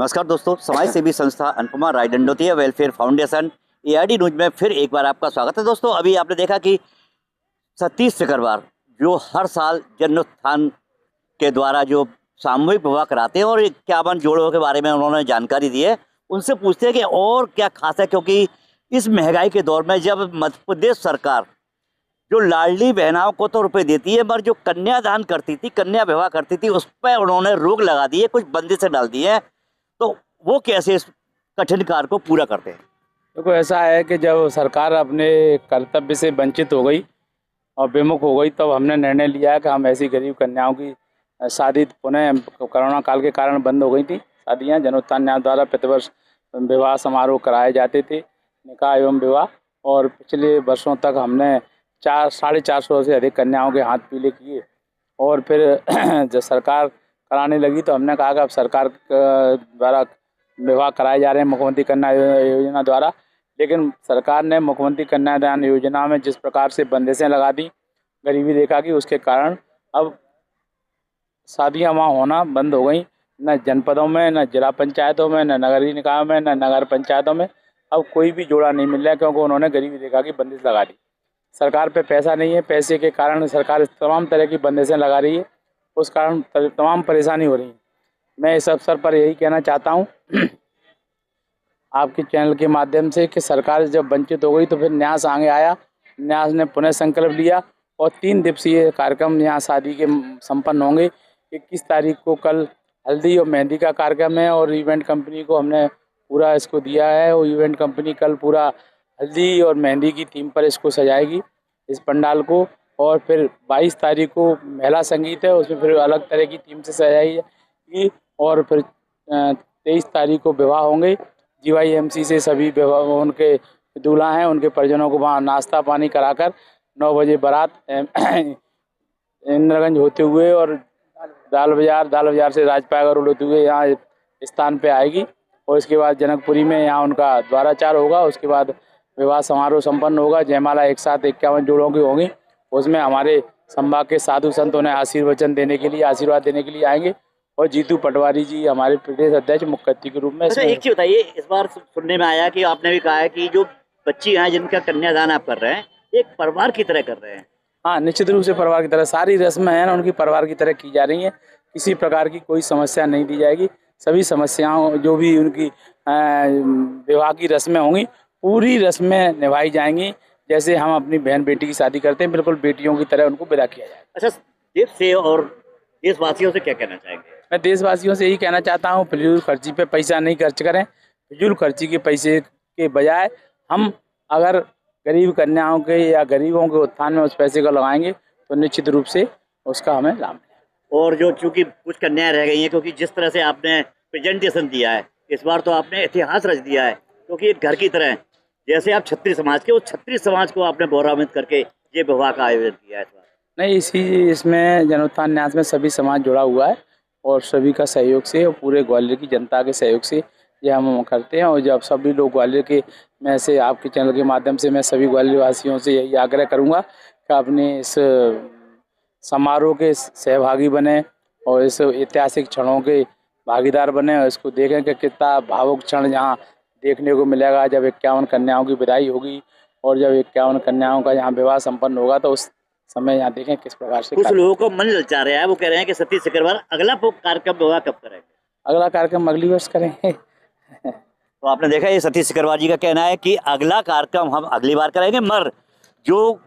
नमस्कार दोस्तों, समाज सेवी संस्था Anupama Rai Dandotiya welfare foundation ARD news में फिर एक बार आपका स्वागत है। दोस्तों, अभी आपने देखा कि सतीश सिकरवार जो हर साल जन्मोत्थान के द्वारा जो सामूहिक विवाह कराते हैं और 51 जोड़ों के बारे में उन्होंने जानकारी दी है। उनसे पूछते हैं कि और क्या खास है, क्योंकि इस महंगाई के दौर में जब मध्य प्रदेश सरकार जो लाडली बहनाओं को तो रुपए देती है, मगर जो कन्यादान करती थी, कन्या विवाह करती थी, उस पर उन्होंने रोक लगा दी है, कुछ बंदिशें डाल दी हैं। तो वो कैसे इस कठिन कार्य को पूरा करते हैं? देखो, ऐसा है कि जब सरकार अपने कर्तव्य से वंचित हो गई और विमुख हो गई, तब हमने निर्णय लिया है कि हम ऐसी गरीब कन्याओं की शादी पुनः कोरोना काल के कारण बंद हो गई थी शादियाँ। जनोत्थान न्यास द्वारा प्रतिवर्ष विवाह समारोह कराए जाते थे, निकाह एवं विवाह, और पिछले वर्षों तक हमने 450 से अधिक कन्याओं के हाथ पीले किए। और फिर जब सरकार कराने लगी तो हमने कहा कि अब सरकार द्वारा विवाह कराए जा रहे हैं मुख्यमंत्री कन्या योजना द्वारा, लेकिन सरकार ने मुख्यमंत्री कन्यादान योजना में जिस प्रकार से बंदिशें लगा दी गरीबी रेखा की, उसके कारण अब शादियाँ वहाँ होना बंद हो गई। न जनपदों में, न जिला पंचायतों में, न नगरीय निकायों में, न नगर पंचायतों में अब कोई भी जोड़ा नहीं मिल रहा है, क्योंकि उन्होंने गरीबी रेखा की बंदिश लगा दी। सरकार पे पैसा नहीं है, पैसे के कारण सरकार तमाम तरह की बंदिशें लगा रही है, उस कारण तमाम परेशानी हो रही है। मैं इस अवसर पर यही कहना चाहता हूँ आपके चैनल के माध्यम से कि सरकार जब वंचित हो गई तो फिर न्यास आगे आया। न्यास ने पुनः संकल्प लिया और 3 दिवसीय कार्यक्रम यहाँ शादी के संपन्न होंगे। 21 तारीख को कल हल्दी और मेहंदी का कार्यक्रम है और इवेंट कंपनी को हमने पूरा इसको दिया है, और इवेंट कंपनी कल पूरा हल्दी और मेहंदी की थीम पर इसको सजाएगी, इस पंडाल को। और फिर 22 तारीख को महिला संगीत है, उसमें फिर अलग तरह की थीम से सजाएगी। और फिर 23 तारीख को विवाह होंगे। जीवाईएमसी से सभी विवाह उनके दूल्हा हैं, उनके परिजनों को वहाँ नाश्ता पानी कराकर 9 बजे बारात इंद्रगंज होते हुए और दाल बाजार से राजपागर होते हुए यहाँ स्थान पे आएगी। और इसके बाद जनकपुरी में यहाँ उनका द्वाराचार होगा। उसके बाद विवाह समारोह संपन्न होगा। जयमाला एक साथ 51 जोड़ों की होगी। उसमें हमारे संभाग के साधु संत उन्हें आशीर्वचन देने के लिए, आशीर्वाद देने के लिए आएंगे। और जीतू पटवारी जी हमारे प्रदेश अध्यक्ष मुख्य अतिथि के रूप में। अच्छा, एक चीज बताइए, इस बार सुनने में आया कि आपने भी कहा है कि जो बच्ची हैं जिनका कन्यादान आप कर रहे हैं, एक परिवार की तरह कर रहे हैं। हाँ, निश्चित रूप से परिवार की तरह सारी रस्में हैं ना, उनकी परिवार की तरह की जा रही हैं। किसी प्रकार की कोई समस्या नहीं दी जाएगी। सभी समस्याओं जो भी उनकी विवाह की रस्में होंगी, पूरी रस्में निभाई जाएंगी। जैसे हम अपनी बहन बेटी की शादी करते हैं, बिल्कुल बेटियों की तरह उनको विदा किया जाएगा। अच्छा, देश से और देशवासियों से क्या कहना चाहेंगे? मैं देशवासियों से यही कहना चाहता हूँ, फिजूल खर्ची पे पैसा नहीं खर्च करें। फिजूल खर्ची के पैसे के बजाय हम अगर गरीब कन्याओं के या गरीबों के उत्थान में उस पैसे को लगाएंगे तो निश्चित रूप से उसका हमें लाभ मिलेगा। और जो चूंकि कुछ कन्याएं रह गई हैं, क्योंकि जिस तरह से आपने प्रेजेंटेशन दिया है इस बार, तो आपने इतिहास रच दिया है, क्योंकि एक घर की तरह जैसे आप छत्री समाज के, उस छत्री समाज को आपने गौरवान्वित करके ये विवाह का आयोजन किया है इस बार। नहीं, इसमें जनोत्थान न्यास में सभी समाज जुड़ा हुआ है और सभी का सहयोग से और पूरे ग्वालियर की जनता के सहयोग से ये हम करते हैं। और जब सभी लोग ग्वालियर के, मैं से आपके चैनल के माध्यम से मैं सभी ग्वालियर वासियों से यही आग्रह करूंगा कि अपने इस समारोह के सहभागी बने और इस ऐतिहासिक क्षणों के भागीदार बने और इसको देखें कि कितना भावुक क्षण यहाँ देखने को मिलेगा जब 51 कन्याओं की विदाई होगी। और जब 51 कन्याओं का यहाँ विवाह संपन्न होगा तो उस समय यहाँ देखें किस प्रकार से। कुछ लोगों को मन ललचा रहा है, वो कह रहे हैं कि सतीश सिकरवार अगला कार्यक्रम विवाह कब करेंगे? अगला कार्यक्रम अगली वर्ष करेंगे। तो आपने देखा, ये सतीश सिकरवार जी का कहना है कि अगला कार्यक्रम हम अगली बार करेंगे, मगर जो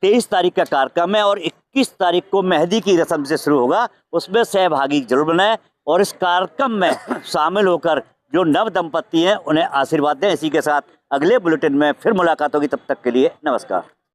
23 तारीख का कार्यक्रम है और 21 तारीख को मेहंदी की रस्म से शुरू होगा, उसमें सहभागी जरूर बनाए और इस कार्यक्रम में शामिल होकर जो नव दंपत्ति हैं उन्हें आशीर्वाद दें। इसी के साथ अगले बुलेटिन में फिर मुलाकात होगी। तब तक के लिए नमस्कार।